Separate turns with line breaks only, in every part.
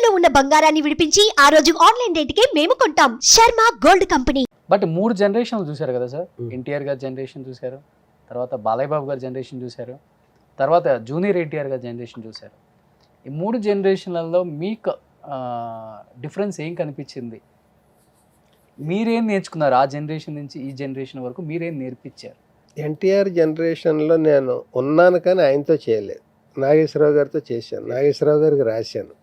ఇంట్లో ఉన్న బంగారాన్ని విడిపించి ఆ రోజు ఆన్లైన్ రేటుకే మేము కొంటాం. Sharma gold company.
బట్ 3 జనరేషన్లు చూశారు కదా సార్. ఎన్టీఆర్ గారి జనరేషన్ చూశారు, తర్వాత బాలయ్య బాబు గారి జనరేషన్ చూశారు, తర్వాత జూనియర్ ఎన్టీఆర్ గారి జనరేషన్ చూశారు. ఈ 3 జనరేషన్లలో మీకు డిఫరెన్స్ ఏం కనిపించింది? మీరేం నేర్చుకున్నారు ఆ జనరేషన్ నుంచి ఈ జనరేషన్ వరకు? మీరేం నేర్పించారు?
ఎన్టీఆర్ జనరేషన్లో నేను ఉన్నాను కానీ ఆయనతో చేయలేదు. నాగేశ్వరరావు గారితో చేశాను, నాగేశ్వరరావు గారికి రాశాను.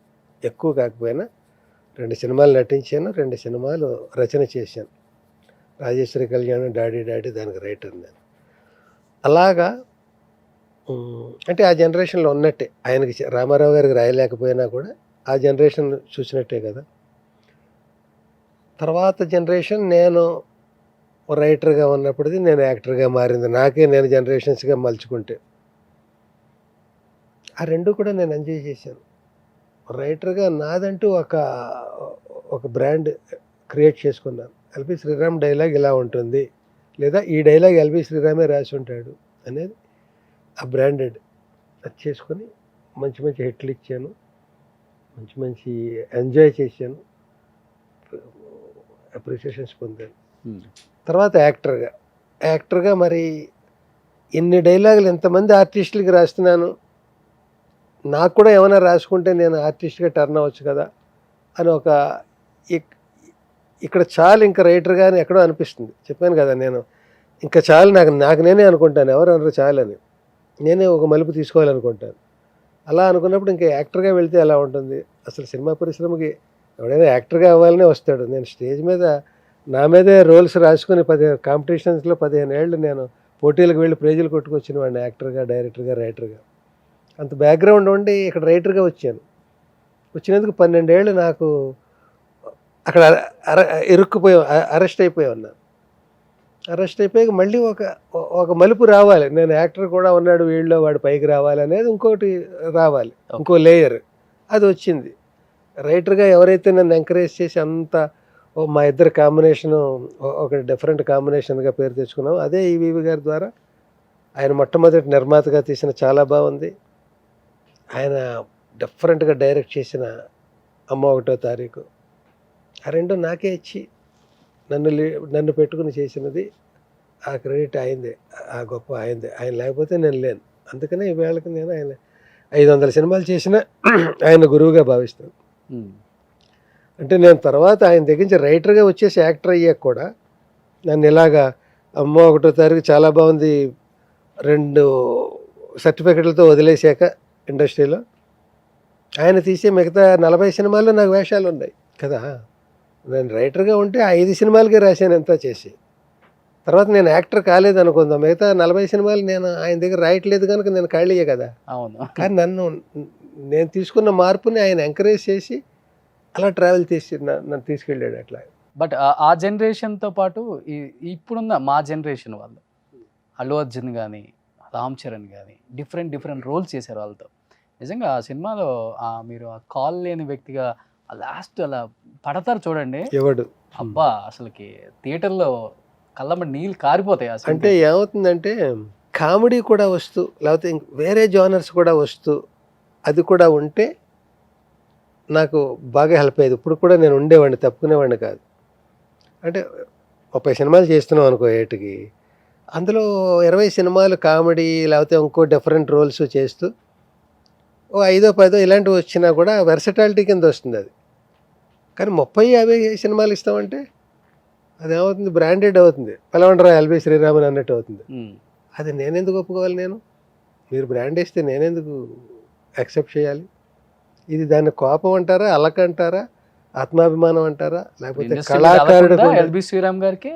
ఎక్కువ కాకపోయినా 2 సినిమాలు నటించాను, 2 సినిమాలు రచన చేశాను. రాజేశ్వరి కళ్యాణం, డాడీ డాడీ దానికి రైటర్ నేను. అలాగా అంటే ఆ జనరేషన్లో ఉన్నట్టే. ఆయనకి రామారావు గారికి రాయలేకపోయినా కూడా ఆ జనరేషన్ చూసినట్టే కదా. తర్వాత జనరేషన్ నేను రైటర్గా ఉన్నప్పటిది నేను యాక్టర్గా మారింది. నేను జనరేషన్స్గా మలుచుకుంటే ఆ 2 కూడా నేను ఎంజాయ్ చేశాను. రైటర్గా నాదంటూ ఒక బ్రాండ్ క్రియేట్ చేసుకున్నాను. ఎల్బి శ్రీరామ్ డైలాగ్ ఇలా ఉంటుంది, లేదా ఈ డైలాగ్ ఎల్బి శ్రీరామే రాసి ఉంటాడు అనేది ఆ బ్రాండెడ్ అది చేసుకొని మంచి మంచి హిట్లు ఇచ్చాను, మంచి ఎంజాయ్ చేశాను, అప్రిషియేషన్స్ పొందాను. తర్వాత యాక్టర్గా మరి ఇన్ని డైలాగులు ఎంతమంది ఆర్టిస్టులకి రాస్తున్నాను, నాకు కూడా ఏమైనా రాసుకుంటే నేను ఆర్టిస్ట్గా టర్న్ అవ్వచ్చు కదా అని ఇక్కడ చాలు ఇంకా రైటర్గానే ఎక్కడో అనిపిస్తుంది. చెప్పాను కదా నేను, ఇంకా చాలు నాకు నేనే అనుకుంటాను, ఎవరు అనరు చాలని, నేనే ఒక మలుపు తీసుకోవాలనుకుంటాను. అలా అనుకున్నప్పుడు ఇంకా యాక్టర్గా వెళ్తే ఎలా ఉంటుంది? అసలు సినిమా పరిశ్రమకి ఎవడైనా యాక్టర్గా అవ్వాలనే వస్తాడు. నేను స్టేజ్ మీద నా మీదే రోల్స్ రాసుకుని 15 కాంపిటీషన్స్లో 15 ఏళ్ళు నేను పోటీలకు వెళ్ళి ప్రైజులు కొట్టుకొచ్చిన వాడిని, యాక్టర్గా, డైరెక్టర్గా, రైటర్గా. అంత బ్యాక్గ్రౌండ్ ఉండి ఇక్కడ రైటర్గా వచ్చాను. వచ్చినందుకు 12 ఏళ్ళు నాకు అక్కడ ఇరుక్కుపోయి అరెస్ట్ అయిపోయి ఉన్నాను. అరెస్ట్ అయిపోయాక మళ్ళీ ఒక మలుపు రావాలి. నేను యాక్టర్ కూడా ఉన్నాడు వీళ్ళలో, వాడు పైకి రావాలి అనేది ఇంకోటి రావాలి, ఇంకో లేయర్. అది వచ్చింది. రైటర్గా ఎవరైతే నన్ను ఎంకరేజ్ చేసి అంత మా ఇద్దరు కాంబినేషను ఒక డిఫరెంట్ కాంబినేషన్గా పేరు తెచ్చుకున్నాం, అదే ఈవీవి గారి ద్వారా. ఆయన మొట్టమొదటి నిర్మాతగా తీసిన చాలా బాగుంది. ఆయన డిఫరెంట్గా డైరెక్ట్ చేసిన అమ్మ ఒకటో తారీఖు, ఆ 2 నాకే ఇచ్చి నన్ను పెట్టుకుని చేసినది. ఆ క్రెడిట్ అయిందే, ఆ గొప్ప అయిందే. ఆయన లేకపోతే నేను లేను. అందుకనే ఈవేళకి నేను ఆయన 500 సినిమాలు చేసిన ఆయన గురువుగా భావిస్తాను. అంటే నేను తర్వాత ఆయన దగ్గర నుంచి రైటర్గా వచ్చేసి యాక్టర్ అయ్యాక కూడా నన్ను ఇలాగా అమ్మ ఒకటో తారీఖు చాలా బాగుంది 2 సర్టిఫికెట్లతో వదిలేశాక ఇండస్ట్రీలో ఆయన తీసే మిగతా 40 సినిమాల్లో నాకు వేషాలు ఉన్నాయి కదా. నేను రైటర్గా ఉంటే 5 సినిమాలకే రాశాను ఎంత చేసి. తర్వాత నేను యాక్టర్ కాలేదు అనుకుందాం, మిగతా 40 సినిమాలు నేను ఆయన దగ్గర రాయట్లేదు కనుక నేను ఖాళీయే కదా.
అవును.
కానీ నేను తీసుకున్న మార్పుని ఆయన ఎంకరేజ్ చేసి అలా ట్రావెల్ చేసి నన్ను తీసుకెళ్ళాడు అట్లా.
బట్ ఆ జనరేషన్తో పాటు ఇప్పుడున్న మా జనరేషన్ వాళ్ళు, అల్లు అర్జున్ కానీ, రామ్ చరణ్ కానీ డిఫరెంట్ రోల్స్ చేశారు వాళ్ళతో. నిజంగా ఆ సినిమాలో మీరు ఆ కాల్ లేని వ్యక్తిగా లాస్ట్ అలా పడతారు చూడండి,
ఎవడు
అబ్బా అసలుకి థియేటర్లో కళ్ళమ్మడి నీళ్ళు కారిపోతాయి.
అంటే ఏమవుతుందంటే కామెడీ కూడా వస్తూ, లేకపోతే వేరే జోనర్స్ కూడా వస్తూ, అది కూడా ఉంటే నాకు బాగా హెల్ప్ అయ్యేది. ఇప్పుడు కూడా నేను ఉండేవాడిని, తప్పుకునేవాడిని కాదు. అంటే 30 సినిమాలు చేస్తున్నాం అనుకో ఏటికి, అందులో 20 సినిమాలు కామెడీ లేకపోతే ఇంకో డిఫరెంట్ రోల్స్ చేస్తూ 5-10 ఇలాంటివి వచ్చినా కూడా వెర్సటాలిటీ కింద వస్తుంది అది. కానీ 30-50 సినిమాలు ఇస్తామంటే అదేమవుతుంది, బ్రాండెడ్ అవుతుంది. పలవండరా ఎల్బి శ్రీరామన్ అన్నట్టు అవుతుంది. అది నేనెందుకు ఒప్పుకోవాలి? మీరు బ్రాండ్ వేస్తే నేనెందుకు యాక్సెప్ట్ చేయాలి? ఇది దాన్ని కోపం అంటారా, అలక అంటారా, ఆత్మాభిమానం అంటారా, లేకపోతే కళాకారుడు
ఎల్బి శ్రీరామ్ గారికి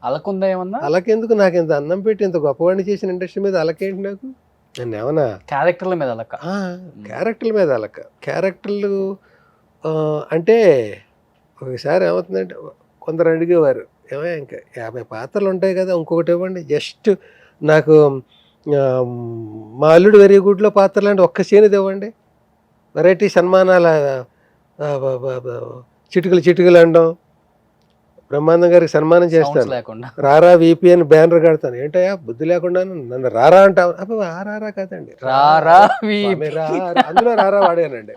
అలకుందా ఏమన్నా?
అలకెందుకు? నాకు ఇంత అన్నం పెట్టి ఇంత గొప్పవాడిని చేసిన ఇండస్ట్రీ మీద అలకేంటి? నాకు నేను ఏమన్నా
క్యారెక్టర్ల మీద అలక?
క్యారెక్టర్ల మీద అలక. క్యారెక్టర్లు అంటే ఒకసారి ఏమవుతుందంటే కొందరు అడిగేవారు, ఏమో ఇంకా 50 పాత్రలు ఉంటాయి కదా, ఇంకొకటి ఇవ్వండి. జస్ట్ నాకు మా అల్లుడు వెరీ గుడ్లో పాత్రలు అంటే ఒక్క సీన్ ఇవ్వండి. వెరైటీ సన్మానాల చిటుకులు అనడం, బ్రహ్మానందం గారికి సన్మానం
సౌండ్స్
చేస్తాను,
లేకుండా.
రారా వీపీ అని బ్యానర్ కడతాను. ఏంటయ్యా బుద్ధి లేకుండా నన్ను రారా అంటావు? అప్పుడు ఆ రారా కాదండి,
రారా
స్వామి రా, అందులో రారా వాడానండి.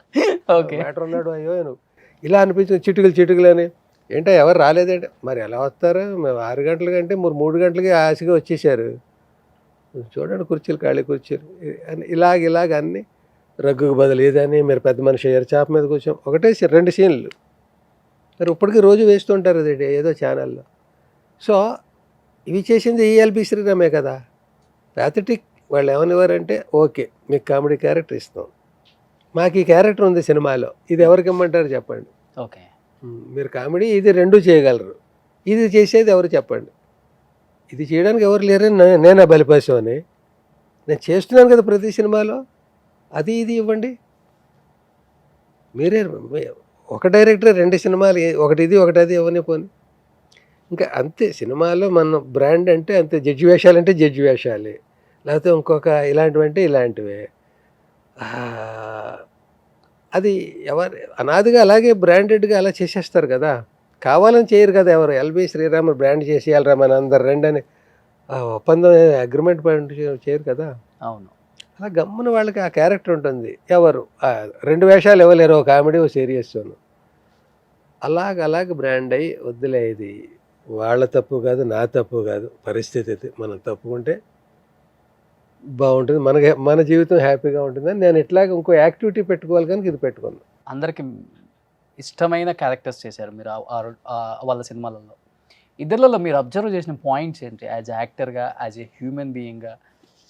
ఓకే.
మ్యాటర్ ఉన్నాడు, అయ్యో నువ్వు ఇలా అనిపించింది, చిటుకులు అని. ఏంటో ఎవరు రాలేదంటే, మరి ఎలా వస్తారు? మేము 6 గంటల కంటే 3 గంటలకి ఆశగా వచ్చేసారు. చూడండి కుర్చీలు, ఖాళీ కుర్చీలు అని ఇలాగ అన్ని రగ్గుకు బదులు ఏదని, మీరు పెద్ద మనిషి అయ్యారు, చాప మీద కూర్చోం, ఒకటే 2 సీన్లు. మరి ఇప్పటికీ రోజు వేస్తుంటారు అది ఏదో ఛానల్లో. సో ఇవి చేసింది ఈఎల్బి శ్రీరామే కదా. ప్యాథటిక్ వాళ్ళు ఏమనివారంటే, ఓకే మీకు కామెడీ క్యారెక్టర్ ఇస్తాం, మాకు ఈ క్యారెక్టర్ ఉంది సినిమాలో, ఇది ఎవరికి ఇమ్మంటారు చెప్పండి.
ఓకే.
మీరు కామెడీ ఇది 2 చేయగలరు, ఇది చేసేది ఎవరు చెప్పండి. ఇది చేయడానికి ఎవరు లేరని నేనే బలిపశం అని నేను చేస్తున్నాను కదా ప్రతి సినిమాలో. అది ఇది ఇవ్వండి మీరే. ఒక డైరెక్టర్ 2 సినిమాలు, ఒకటి ఇది ఒకటి అది ఇవ్వని పోని. ఇంకా అంతే సినిమాలో మన బ్రాండ్ అంటే అంతే. జడ్జి వేషాలు అంటే జడ్జి వేషాలే, లేకపోతే ఇంకొక ఇలాంటివంటే ఇలాంటివే. అది ఎవరు అనాదిగా అలాగే బ్రాండెడ్గా అలా చేసేస్తారు కదా, కావాలని చేయరు కదా ఎవరు. ఎల్బి శ్రీరామ్ బ్రాండ్ చేసేయాలరా మన అందరు రండి అని ఒప్పందం అగ్రిమెంట్ చేయరు కదా.
అవును.
అలా గమ్మున వాళ్ళకి ఆ క్యారెక్టర్ ఉంటుంది. ఎవరు 2 వేషాలు ఇవ్వలేరు, ఒక కామెడీ ఒక సీరియస్. అలాగ బ్రాండ్ అయ్యి వద్దులే, ఇది వాళ్ళ తప్పు కాదు, నా తప్పు కాదు, పరిస్థితి ఇది, మనం తప్పుకుంటే బాగుంటుంది, మన జీవితం హ్యాపీగా ఉంటుందని నేను ఇట్లాగ ఇంకో యాక్టివిటీ పెట్టుకోవాలి కానీ ఇది పెట్టుకున్నాను.
అందరికి ఇష్టమైన క్యారెక్టర్స్ చేశారు మీరు వాళ్ళ సినిమాలలో. ఇద్దరిలో మీరు అబ్జర్వ్ చేసిన పాయింట్స్ ఏంటి? యాజ్ యాక్టర్గా, యాజ్ ఏ హ్యూమన్ బీయింగ్గా,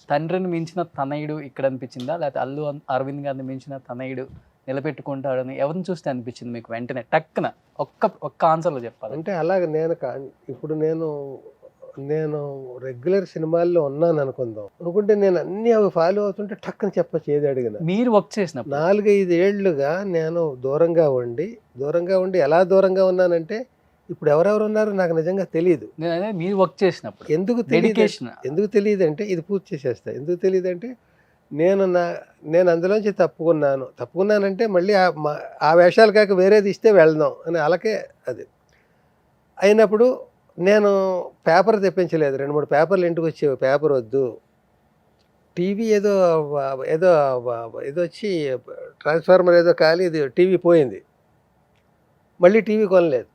తండ్రిని మించిన తనయుడు ఇక్కడ అనిపించిందా, లేకపోతే అల్లు అరవింద్ గారిని మించిన తనయుడు నిలబెట్టుకుంటాడని ఎవరిని చూస్తే అనిపించింది మీకు? వెంటనే టక్కున ఒక్క ఆన్సర్లో చెప్పాలి
అంటే. అలాగే ఇప్పుడు నేను రెగ్యులర్ సినిమాల్లో ఉన్నాను అనుకుంటే నేను అన్నీ అవి ఫాలో అవుతుంటే టక్కని చెప్పచ్చు ఏది అడిగినా.
మీరు వర్క్ చేసినప్పుడు
4-5 ఏళ్లుగా నేను దూరంగా ఉండి ఎలా దూరంగా ఉన్నానంటే, ఇప్పుడు ఎవరెవరు ఉన్నారో నాకు నిజంగా తెలియదు.
మీరు వర్క్ చేసినప్పుడు
ఎందుకు తెలియదు అంటే, ఇది పూర్తి చేసేస్తా. ఎందుకు తెలియదు అంటే, నేను అందులోంచి తప్పుకున్నానంటే మళ్ళీ ఆ వేషాలు కాక వేరేది ఇస్తే వెళ్దాం అని అలాగే అది అయినప్పుడు నేను పేపర్ తెప్పించలేదు. 2-3 పేపర్లు ఇంటికి వచ్చేవి. పేపర్ వద్దు, టీవీ ఏదో వచ్చి ట్రాన్స్ఫార్మర్ ఏదో కాలి ఇది టీవీ పోయింది, మళ్ళీ టీవీ కొనలేదు.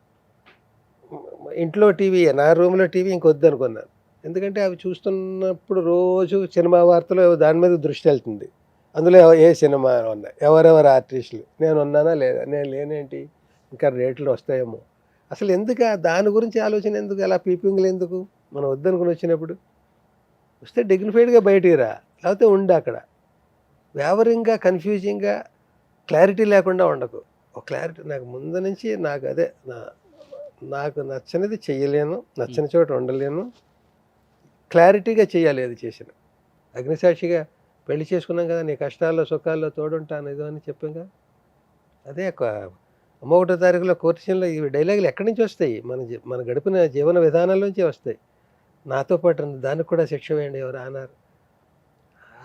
ఇంట్లో టీవీ, నా రూమ్లో టీవీ ఇంకొద్దు అనుకున్నాను. ఎందుకంటే అవి చూస్తున్నప్పుడు రోజు సినిమా వార్తలు దాని మీద దృష్టి వెళ్తుంది. అందులో ఏ సినిమా ఉన్నాయి, ఎవరెవరు ఆర్టిస్టులు, నేను ఉన్నానా లేదా, నేను లేనేంటి, ఇంకా రేట్లు వస్తాయేమో, అసలు ఎందుకు దాని గురించి ఆలోచన ఎందుకు, అలా పీపింగ్లు ఎందుకు, మనం వద్దనుకుని వచ్చినప్పుడు వస్తే డిగ్నిఫైడ్గా బయటికి రా, లేకపోతే ఉండి అక్కడ వ్యావరింగ్గా కన్ఫ్యూజింగ్గా క్లారిటీ లేకుండా ఉండకు. ఒక క్లారిటీ నాకు ముందు నుంచి నాకు నచ్చనిది చెయ్యలేను, నచ్చని చోట ఉండలేను, క్లారిటీగా చేయాలి అది చేసిన. అగ్నిసాక్షిగా పెళ్లి చేసుకున్నాం కదా, నీ కష్టాల్లో సుఖాల్లో తోడుంటాను ఏదో అని చెప్పాం కదా. అదే 31వ తారీఖులో కోర్టు సీన్లో ఈ డైలాగులు ఎక్కడి నుంచి వస్తాయి? మన గడిపిన జీవన విధానాల్లోంచి వస్తాయి. నాతో పాటు దానికి కూడా శిక్ష వేయండి ఎవరు అన్నారు.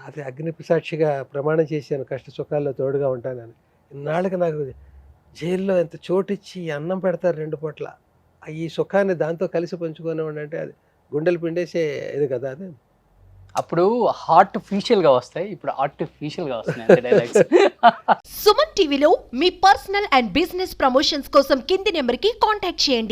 అది అగ్ని సాక్షిగా ప్రమాణం చేశాను, కష్ట సుఖాల్లో తోడుగా ఉంటానని. ఇన్నాళ్ళకి నాకు జైల్లో ఎంత చోటిచ్చి అన్నం పెడతారు 2 పూట్ల, ఈ సుఖాన్ని దాంతో కలిసి పంచుకునేవాడు అంటే అది గుండెలు పిండేసే ఇది కదా. అది
అప్పుడు ఆర్టిఫిషియల్గా వస్తాయి, ఇప్పుడు ఆర్టిఫిషియల్గా వస్తున్నాయి డైలాగ్స్.
సుమన్ టీవీలో మీ పర్సనల్ అండ్ బిజినెస్ ప్రమోషన్స్ కోసం కింది నెంబర్కి కాంటాక్ట్ చేయండి.